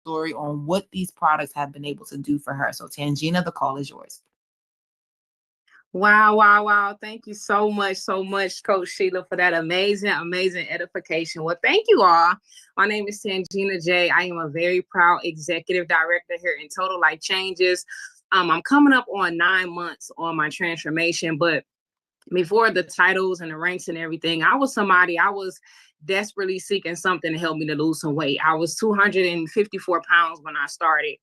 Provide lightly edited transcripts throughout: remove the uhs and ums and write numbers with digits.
story on what these products have been able to do for her. So Tangina, the call is yours. Wow, wow, wow. Thank you so much, Coach Sheila, for that amazing edification. Well, thank you all. My name is Tangina J. I am a very proud executive director here in Total Life Changes. I'm coming up on 9 months on my transformation, but before the titles and the ranks and everything, I was desperately seeking something to help me to lose some weight. I was 254 pounds when I started.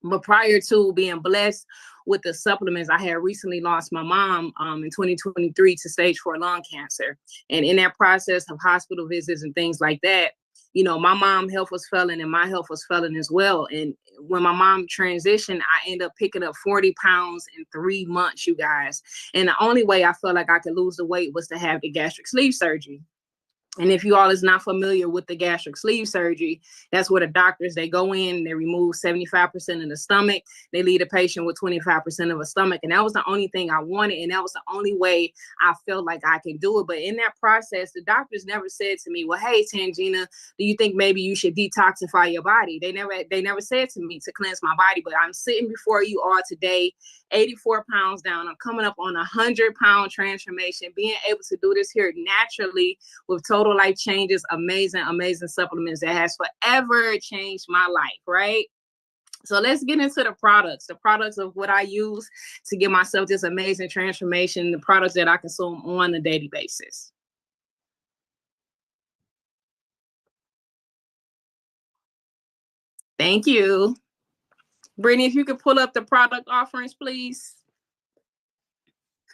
But prior to being blessed with the supplements, I had recently lost my mom in 2023 to stage 4 lung cancer. And in that process of hospital visits and things like that, you know, my mom's health was failing and my health was failing as well. And when my mom transitioned, I ended up picking up 40 pounds in 3 months, you guys. And the only way I felt like I could lose the weight was to have the gastric sleeve surgery. And if you all is not familiar with the gastric sleeve surgery, that's where the doctors, they go in, they remove 75% of the stomach. They leave the patient with 25% of a stomach. And that was the only thing I wanted. And that was the only way I felt like I could do it. But in that process, the doctors never said to me, well, hey, Tangina, do you think maybe you should detoxify your body? They never said to me to cleanse my body. But I'm sitting before you all today, 84 pounds down. I'm coming up on a 100-pound transformation, being able to do this here naturally with Total Life Changes, amazing supplements that has forever changed my life, right? So let's get into the products of what I use to give myself this amazing transformation, the products that I consume on a daily basis. Thank you. Brittany, if you could pull up the product offerings, please.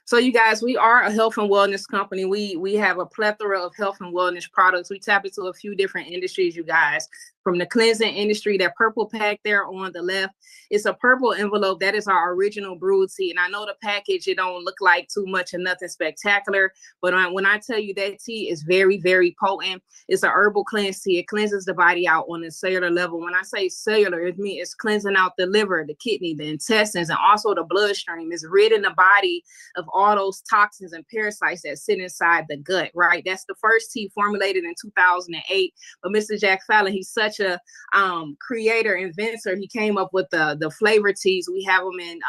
So you guys, we are a health and wellness company. We have a plethora of health and wellness products. We tap into a few different industries, you guys. From the cleansing industry, that purple pack there on the left, it's a purple envelope. That is our original brewed tea. And I know the package, it don't look like too much and nothing spectacular, but when I tell you that tea is very, very potent, it's a herbal cleanse tea. It cleanses the body out on a cellular level. When I say cellular, it means it's cleansing out the liver, the kidney, the intestines, and also the bloodstream. It's ridding the body of all those toxins and parasites that sit inside the gut, right? That's the first tea formulated in 2008. But Mr. Jack Fallon, he's such a creator, inventor. He came up with the flavor teas. We have them in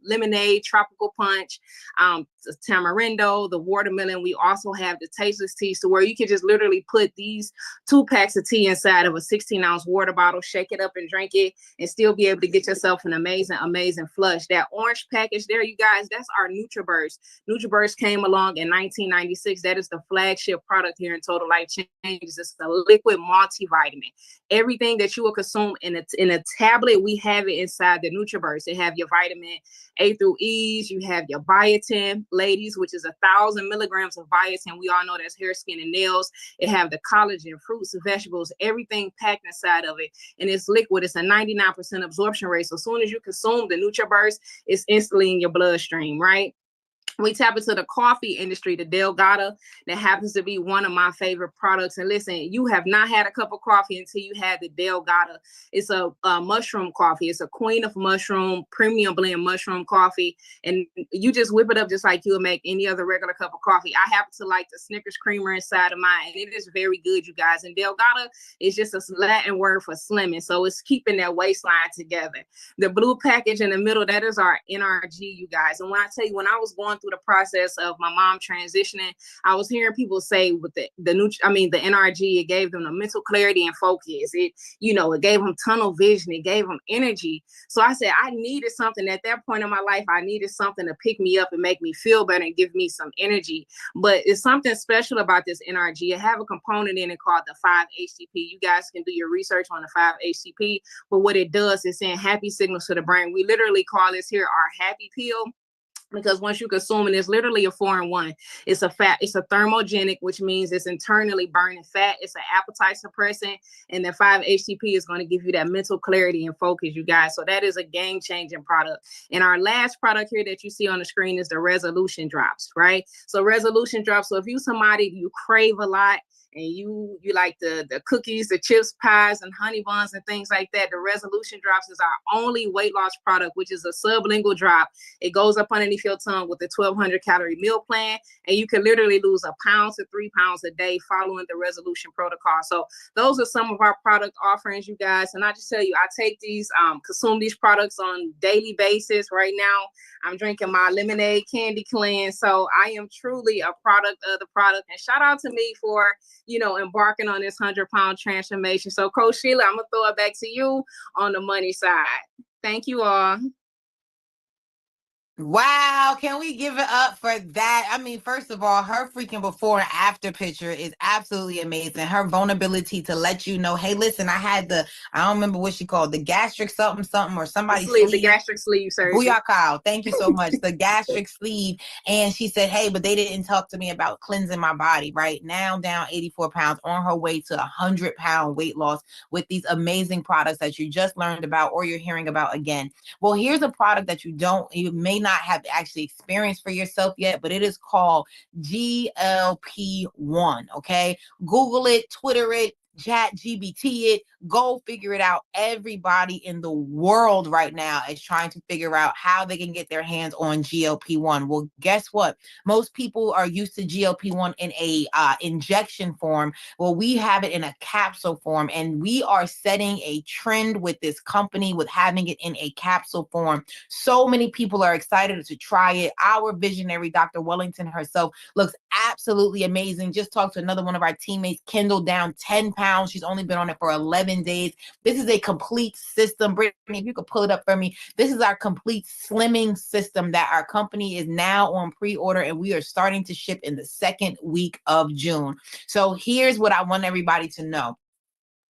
lemonade, tropical punch, the tamarindo, the watermelon. We also have the tasteless teas, to where you can just literally put these 2 packs of tea inside of a 16-ounce water bottle, shake it up and drink it, and still be able to get yourself an amazing flush. That orange package there, you guys, that's our NutriBurst. NutriBurst came along in 1996. That is the flagship product here in Total Life Changes. It's a liquid multivitamin. Everything that you will consume in a tablet, we have it inside the NutriBurst. It have your vitamin A through E's. You have your biotin, ladies, which is 1,000 milligrams of biotin. We all know that's hair, skin, and nails. It have the collagen, fruits and vegetables, everything packed inside of it. And it's liquid. It's a 99% absorption rate. So as soon as you consume the NutriBurst, it's instantly in your bloodstream, right? We tap into the coffee industry, the Delgado, that happens to be one of my favorite products. And listen, you have not had a cup of coffee until you had the Delgado. It's a mushroom coffee. It's a queen of mushroom, premium blend mushroom coffee. And you just whip it up just like you would make any other regular cup of coffee. I happen to like the Snickers creamer inside of mine, and it is very good, you guys. And Delgado is just a Latin word for slimming. So it's keeping that waistline together. The blue package in the middle, that is our NRG, you guys. And when I tell you, when I was going through the process of my mom transitioning, I was hearing people say with the NRG, it gave them the mental clarity and focus. It gave them tunnel vision. It gave them energy. So I said, I needed something at that point in my life. I needed something to pick me up and make me feel better and give me some energy. But it's something special about this NRG. It have a component in it called the 5-HTP. You guys can do your research on the 5-HTP. But what it does is send happy signals to the brain. We literally call this here our happy pill, because once you consume it, it's literally a 4-in-1. It's a thermogenic, which means it's internally burning fat. It's an appetite suppressant, and the 5-HTP is going to give you that mental clarity and focus, you guys. So that is a game-changing product. And our last product here that you see on the screen is the Resolution Drops, right? So Resolution Drops. So if you somebody, you crave a lot, and you like the cookies, the chips, pies, and honey buns and things like that, the Resolution Drops is our only weight loss product, which is a sublingual drop. It goes up underneath your tongue with a 1,200 calorie meal plan, and you can literally lose 1 pound to 3 pounds a day following the Resolution protocol. So those are some of our product offerings, you guys. And I just tell you, I take these, consume these products on daily basis. Right now, I'm drinking my lemonade candy cleanse. So I am truly a product of the product. And shout out to me for, embarking on this 100-pound transformation. So Coach Sheila, I'm gonna throw it back to you on the money side. Thank you all. Wow, can we give it up for that? I mean, first of all, her freaking before and after picture is absolutely amazing. Her vulnerability to let you know, hey, listen, I don't remember what she called, the gastric something, or somebody's sleeve. The gastric sleeve surgery. Booyah, Kyle. Thank you so much. The gastric sleeve. And she said, hey, but they didn't talk to me about cleansing my body, right? Now down 84 pounds, on her way to 100-pound weight loss with these amazing products that you just learned about or you're hearing about again. Well, here's a product that you may not have actually experienced for yourself yet, but it is called GLP-1, okay? Google it, Twitter it, ChatGPT it, go figure it out. Everybody in the world right now is trying to figure out how they can get their hands on GLP-1. Well, guess what? Most people are used to GLP-1 in a injection form. Well, we have it in a capsule form, and we are setting a trend with this company with having it in a capsule form. So many people are excited to try it. Our visionary, Dr. Wellington herself, looks absolutely amazing. Just talked to another one of our teammates, Kendall, down 10 pounds. She's only been on it for 11 days. This is a complete system. Brittany, if you could pull it up for me, this is our complete slimming system that our company is now on pre-order, and we are starting to ship in the second week of June. So here's what I want everybody to know.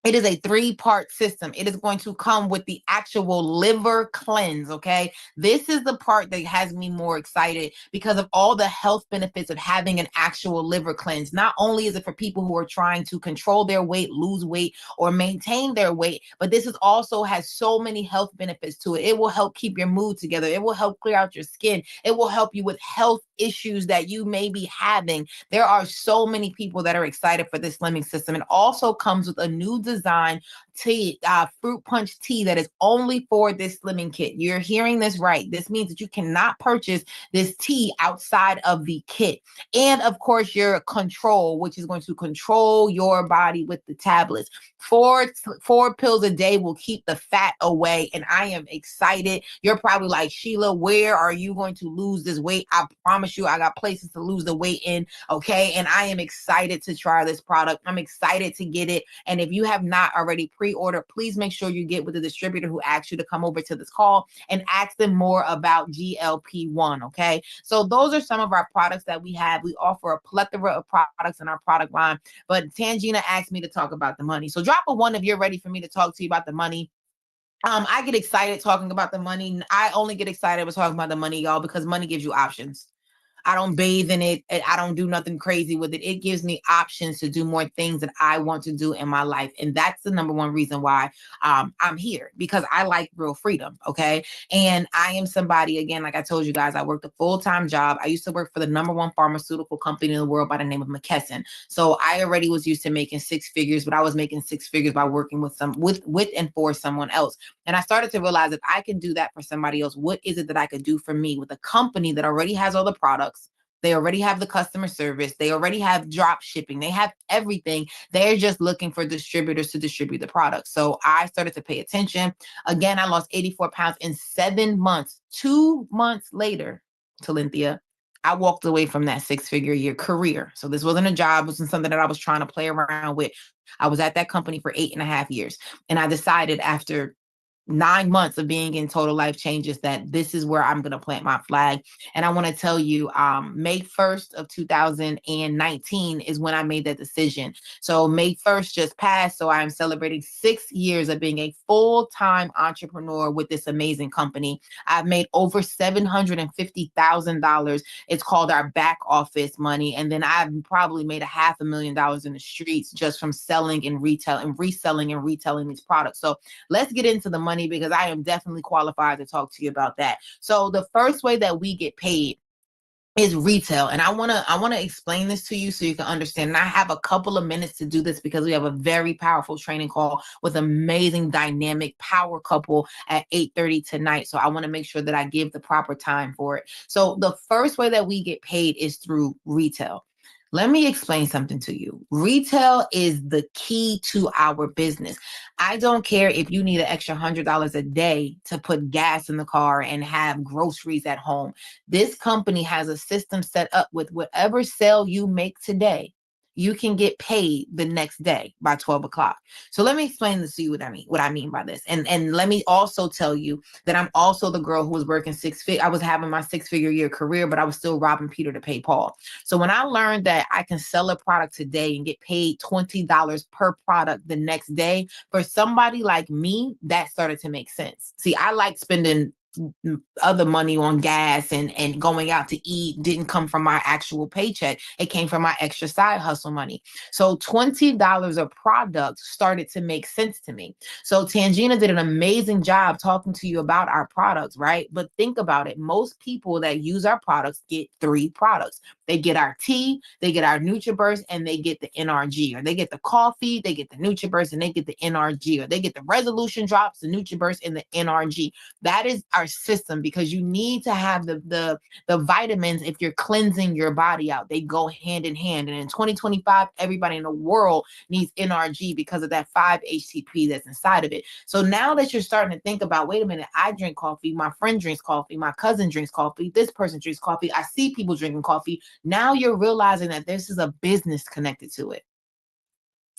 It is a 3-part system. It is going to come with the actual liver cleanse, okay? This is the part that has me more excited because of all the health benefits of having an actual liver cleanse. Not only is it for people who are trying to control their weight, lose weight, or maintain their weight, but this is also has so many health benefits to it. It will help keep your mood together. It will help clear out your skin. It will help you with health issues that you may be having. There are so many people that are excited for this slimming system. It also comes with a new design tea, fruit punch tea that is only for this slimming kit. You're hearing this right. This means that you cannot purchase this tea outside of the kit. And of course, your control, which is going to control your body with the tablets. Four pills a day will keep the fat away. And I am excited. You're probably like, Sheila, where are you going to lose this weight? I promise you, I got places to lose the weight in. Okay. And I am excited to try this product. I'm excited to get it. And if you have not already pre-order, please make sure you get with the distributor who asked you to come over to this call and ask them more about GLP-1, okay? So those are some of our products that we have. We offer a plethora of products in our product line, but Tangina asked me to talk about the money. So drop a 1 if you're ready for me to talk to you about the money. I get excited talking about the money. I only get excited with talking about the money, y'all, because money gives you options. I don't bathe in it. I don't do nothing crazy with it. It gives me options to do more things that I want to do in my life. And that's the number one reason why I'm here, because I like real freedom. Okay. And I am somebody, again, like I told you guys, I worked a full-time job. I used to work for the number 1 pharmaceutical company in the world by the name of McKesson. So I already was used to making 6 figures, but I was making 6 figures by working with and for someone else. And I started to realize that I can do that for somebody else. What is it that I could do for me with a company that already has all the products? They already have the customer service. They already have drop shipping. They have everything. They're just looking for distributors to distribute the product. So I started to pay attention. Again, I lost 84 pounds in 7 months. 2 months later, Talenthia, I walked away from that 6-figure year career. So this wasn't a job. It wasn't something that I was trying to play around with. I was at that company for 8.5 years. And I decided after 9 months of being in total life changes that this is where I'm going to plant my flag. And I want to tell you, May 1st of 2019 is when I made that decision. So May 1st just passed. So I'm celebrating 6 years of being a full-time entrepreneur with this amazing company. I've made over $750,000. It's called our back office money. And then I've probably made $500,000 in the streets just from selling and retail and reselling and retailing these products. So let's get into the money, because I am definitely qualified to talk to you about that. So the first way that we get paid is retail. And I want to explain this to you so you can understand. And I have a couple of minutes to do this because we have a very powerful training call with amazing dynamic power couple at 8:30 tonight. So I want to make sure that I give the proper time for it. So the first way that we get paid is through retail. Let me explain something to you. Retail is the key to our business. I don't care if you need an extra $100 a day to put gas in the car and have groceries at home. This company has a system set up with whatever sale you make today, you can get paid the next day by 12 o'clock. So let me explain this to you what I mean by this. And let me also tell you that I'm also the girl who was working I was having my 6-figure year career, but I was still robbing Peter to pay Paul. So when I learned that I can sell a product today and get paid $20 per product the next day, for somebody like me, that started to make sense. See, I like spending other money on gas and going out to eat. Didn't come from my actual paycheck. It came from my extra side hustle money. So $20 a product started to make sense to me. So Tangina did an amazing job talking to you about our products, right? But think about it. Most people that use our products get 3 products. They get our tea, they get our NutriBurst, and they get the NRG, or they get the coffee, they get the NutriBurst, and they get the NRG, or they get the resolution drops, the NutriBurst, and the NRG. That is our system, because you need to have the vitamins if you're cleansing your body out. They go hand in hand. And in 2025, everybody in the world needs NRG because of that 5-HTP that's inside of it. So now that you're starting to think about, wait a minute, I drink coffee, my friend drinks coffee, my cousin drinks coffee, this person drinks coffee, I see people drinking coffee. Now you're realizing that this is a business connected to it.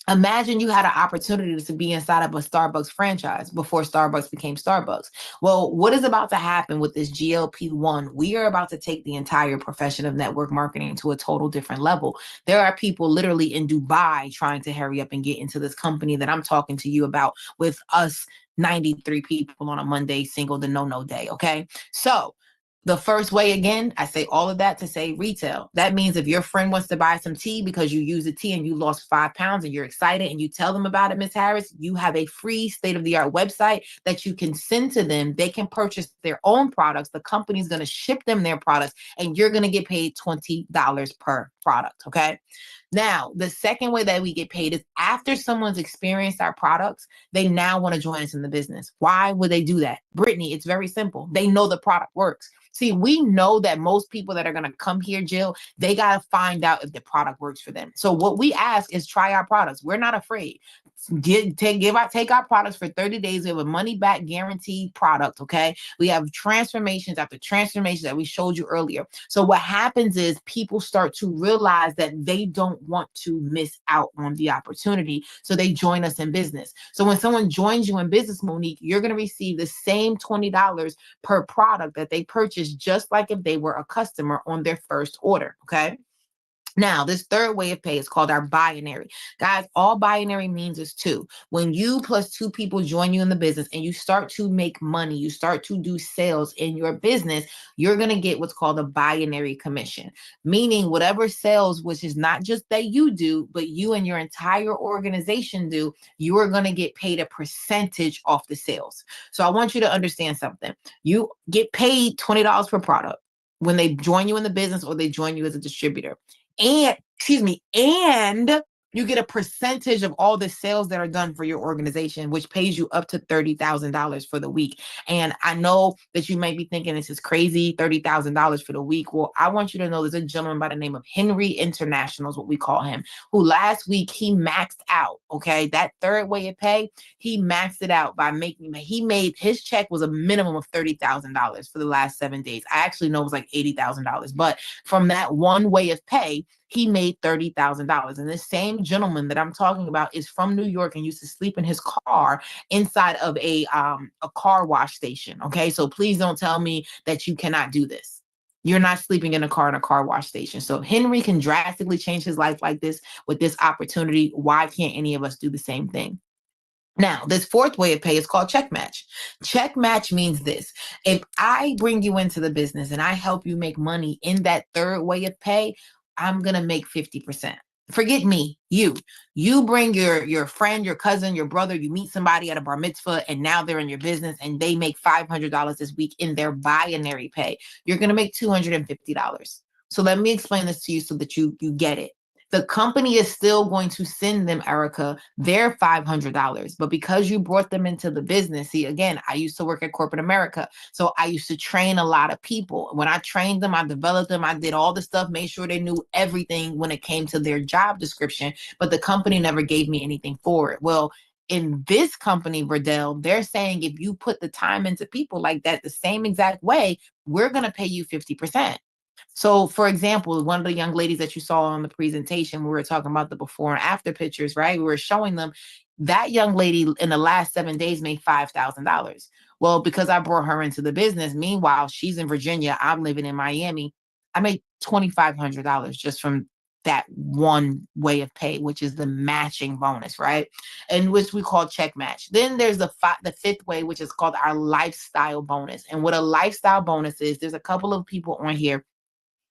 Imagine you had an opportunity to be inside of a Starbucks franchise before Starbucks became Starbucks. Well, what is about to happen with this GLP-1? We are about to take the entire profession of network marketing to a total different level. There are people literally in Dubai trying to hurry up and get into this company that I'm talking to you about, with us 93 people on a Monday, single the no day. Okay. So the first way, again, I say all of that to say retail. That means if your friend wants to buy some tea because you use the tea and you lost 5 pounds and you're excited and you tell them about it, Ms. Harris, you have a free state-of-the-art website that you can send to them. They can purchase their own products. The company's going to ship them their products, and you're going to get paid $20 per product. Okay. Now, the second way that we get paid is after someone's experienced our products, they now want to join us in the business. Why would they do that? Brittany, it's very simple. They know the product works. See, we know that most people that are going to come here, Jill, they got to find out if the product works for them. So what we ask is try our products. We're not afraid. Take our products for 30 days. We have a money back guaranteed product. Okay. We have transformations after transformations that we showed you earlier. So what happens is people start to realize that they don't want to miss out on the opportunity. So they join us in business. So when someone joins you in business, Monique, you're going to receive the same $20 per product that they purchased, just like if they were a customer on their first order. Okay. Now, this third way of pay is called our binary. Guys, all binary means is 2. When you plus 2 people join you in the business and you start to make money, you start to do sales in your business, you're going to get what's called a binary commission, meaning whatever sales, which is not just that you do, but you and your entire organization do, you are going to get paid a percentage off the sales. So I want you to understand something. You get paid $20 per product when they join you in the business or they join you as a distributor. And you get a percentage of all the sales that are done for your organization, which pays you up to $30,000 for the week. And I know that you might be thinking this is crazy, $30,000 for the week. Well, I want you to know there's a gentleman by the name of Henry International is what we call him, who last week he maxed out. Okay. That third way of pay, he maxed it out by his check was a minimum of $30,000 for the last 7 days. I actually know it was like $80,000, but from that one way of pay, he made $30,000. And this same gentleman that I'm talking about is from New York and used to sleep in his car inside of a car wash station. Okay. So please don't tell me that you cannot do this. You're not sleeping in a car wash station. So Henry can drastically change his life like this with this opportunity. Why can't any of us do the same thing? Now, this fourth way of pay is called check match. Check match means this. If I bring you into the business and I help you make money in that third way of pay, I'm going to make 50%. Forget me, you bring your friend, your cousin, your brother, you meet somebody at a bar mitzvah and now they're in your business and they make $500 this week in their binary pay. You're going to make $250. So let me explain this to you so that you get it. The company is still going to send them, Erica, their $500. But because you brought them into the business, see, again, I used to work at corporate America. So I used to train a lot of people. When I trained them, I developed them, I did all the stuff, made sure they knew everything when it came to their job description. But the company never gave me anything for it. Well, in this company, Verdell, they're saying if you put the time into people like that the same exact way, we're going to pay you 50%. So, for example, one of the young ladies that you saw on the presentation, we were talking about the before and after pictures, right? We were showing them that young lady in the last 7 days made $5,000. Well, because I brought her into the business, meanwhile, she's in Virginia, I'm living in Miami. I made $2,500 just from that one way of pay, which is the matching bonus, right? And which we call check match. Then there's the fifth way, which is called our lifestyle bonus. And what a lifestyle bonus is, there's a couple of people on here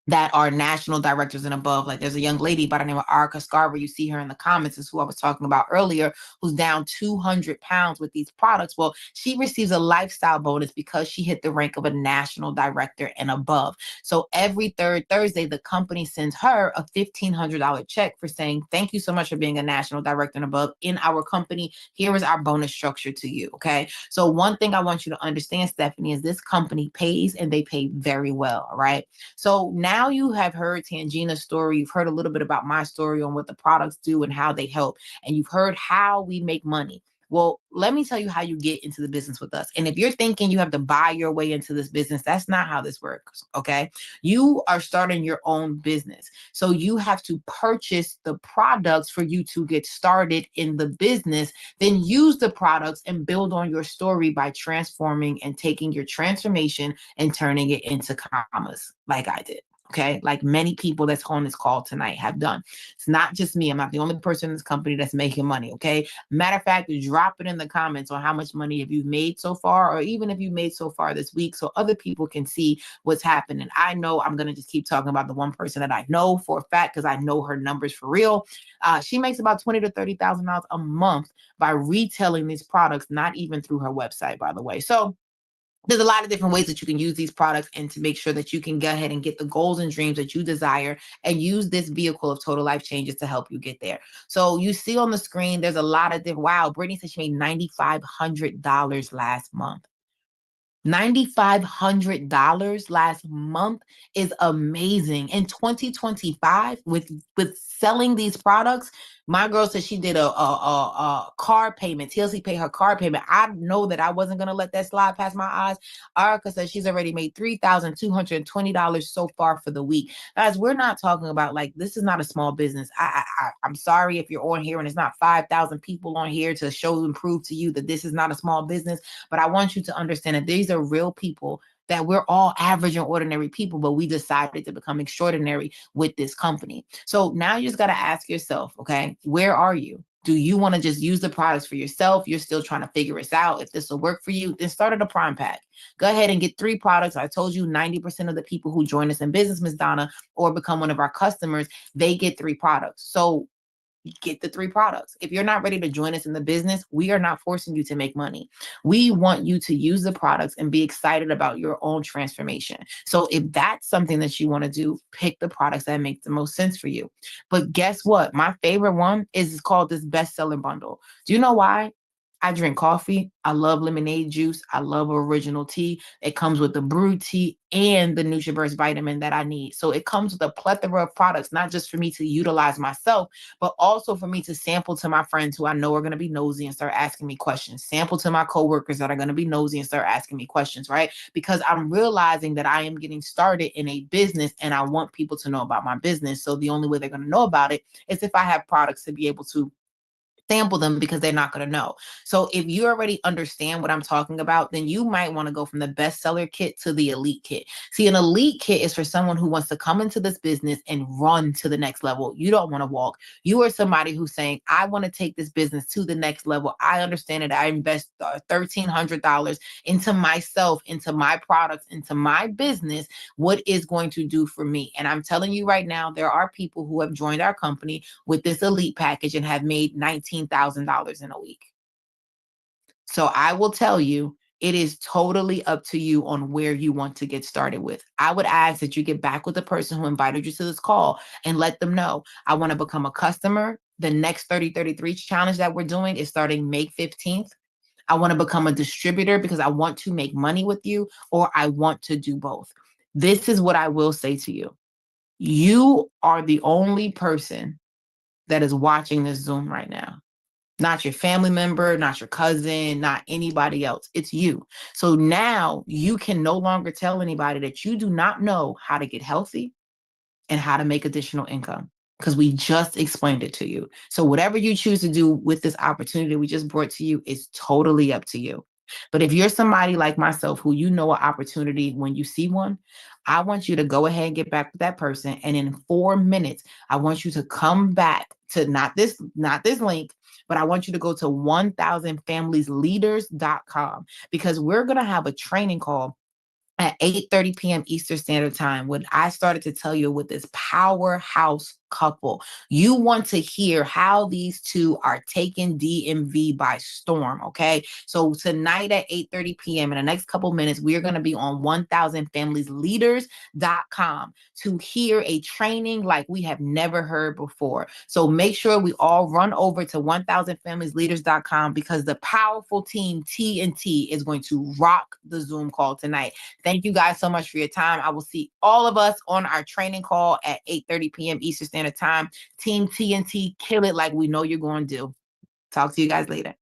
that are national directors and above. Like there's a young lady by the name of Arka Scarver. You see her in the comments, is who I was talking about earlier, who's down 200 pounds with these products. Well, she receives a lifestyle bonus because she hit the rank of a national director and above. So every third Thursday, the company sends her a $1,500 check for saying, thank you so much for being a national director and above in our company. Here is our bonus structure to you. Okay. So one thing I want you to understand, Stephanie, is this company pays and they pay very well. Right. So now you have heard Tangina's story. You've heard a little bit about my story on what the products do and how they help. And you've heard how we make money. Well, let me tell you how you get into the business with us. And if you're thinking you have to buy your way into this business, that's not how this works. Okay. You are starting your own business. So you have to purchase the products for you to get started in the business, then use the products and build on your story by transforming and taking your transformation and turning it into commas like I did. Okay, like many people that's on this call tonight have done. It's not just me. I'm not the only person in this company that's making money. Okay. Matter of fact, drop it in the comments on how much money have you made so far, or even if you made so far this week, so other people can see what's happening. I know I'm gonna just keep talking about the one person that I know for a fact because I know her numbers for real. She makes about $20,000 to $30,000 a month by retailing these products, not even through her website, by the way. So there's a lot of different ways that you can use these products and to make sure that you can go ahead and get the goals and dreams that you desire and use this vehicle of total life changes to help you get there. So you see on the screen, there's a lot of different, wow, Brittany said she made $9,500 last month. $9,500 last month is amazing. In 2025, with selling these products, my girl said she did a car payment. TLC paid her car payment. I know that I wasn't gonna let that slide past my eyes. Erica said she's already made $3,220 so far for the week. Guys, we're not talking about, like, this is not a small business. I'm sorry if you're on here and it's not 5,000 people on here to show and prove to you that this is not a small business. But I want you to understand that these are real people, that we're all average and ordinary people, but we decided to become extraordinary with this company. So now you just got to ask yourself, okay, where are you? Do you want to just use the products for yourself? You're still trying to figure this out. If this will work for you, then start at a prime pack. Go ahead and get 3 products. I told you 90% of the people who join us in business, Ms. Donna, or become one of our customers, they get 3 products. So get the 3 products. If you're not ready to join us in the business, we are not forcing you to make money. We want you to use the products and be excited about your own transformation. So if that's something that you want to do, pick the products that make the most sense for you. But guess what? My favorite one is called this bestseller bundle. Do you know why? I drink coffee. I love lemonade juice. I love original tea. It comes with the brewed tea and the NutriBurst vitamin that I need. So it comes with a plethora of products, not just for me to utilize myself, but also for me to sample to my friends who I know are going to be nosy and start asking me questions, sample to my coworkers that are going to be nosy and start asking me questions, right? Because I'm realizing that I am getting started in a business and I want people to know about my business. So the only way they're going to know about it is if I have products to be able to sample them, because they're not going to know. So if you already understand what I'm talking about, then you might want to go from the bestseller kit to the elite kit. See, an elite kit is for someone who wants to come into this business and run to the next level. You don't want to walk. You are somebody who's saying, I want to take this business to the next level. I understand that I invest $1,300 into myself, into my products, into my business. What is going to do for me? And I'm telling you right now, there are people who have joined our company with this elite package and have made $19,000 in a week. So I will tell you, It is totally up to you on where you want to get started with. I would ask that you get back with the person who invited you to this call and let them know, I want to become a customer. The next 30-33 challenge that we're doing is starting May 15th. I want to become a distributor because I want to make money with you, or I want to do both. This is what I will say to you. You are the only person that is watching this Zoom right now. Not your family member, not your cousin, not anybody else. It's you. So now you can no longer tell anybody that you do not know how to get healthy and how to make additional income, because we just explained it to you. So whatever you choose to do with this opportunity we just brought to you is totally up to you. But if you're somebody like myself who you know an opportunity when you see one, I want you to go ahead and get back with that person. And in 4 minutes, I want you to come back to not this link, but I want you to go to 1000familiesleaders.com, because we're going to have a training call at 8:30 p.m. Eastern Standard Time, when I started to tell you with this powerhouse couple. You want to hear how these two are taking DMV by storm, okay? So tonight at 8:30 p.m., in the next couple minutes, we are going to be on 1000familiesleaders.com to hear a training like we have never heard before. So make sure we all run over to 1000familiesleaders.com, because the powerful team TNT is going to rock the Zoom call tonight. Thank you guys so much for your time. I will see all of us on our training call at 8:30 p.m. Eastern Standard Time. Team TNT, kill it like we know you're going to do. Talk to you guys later.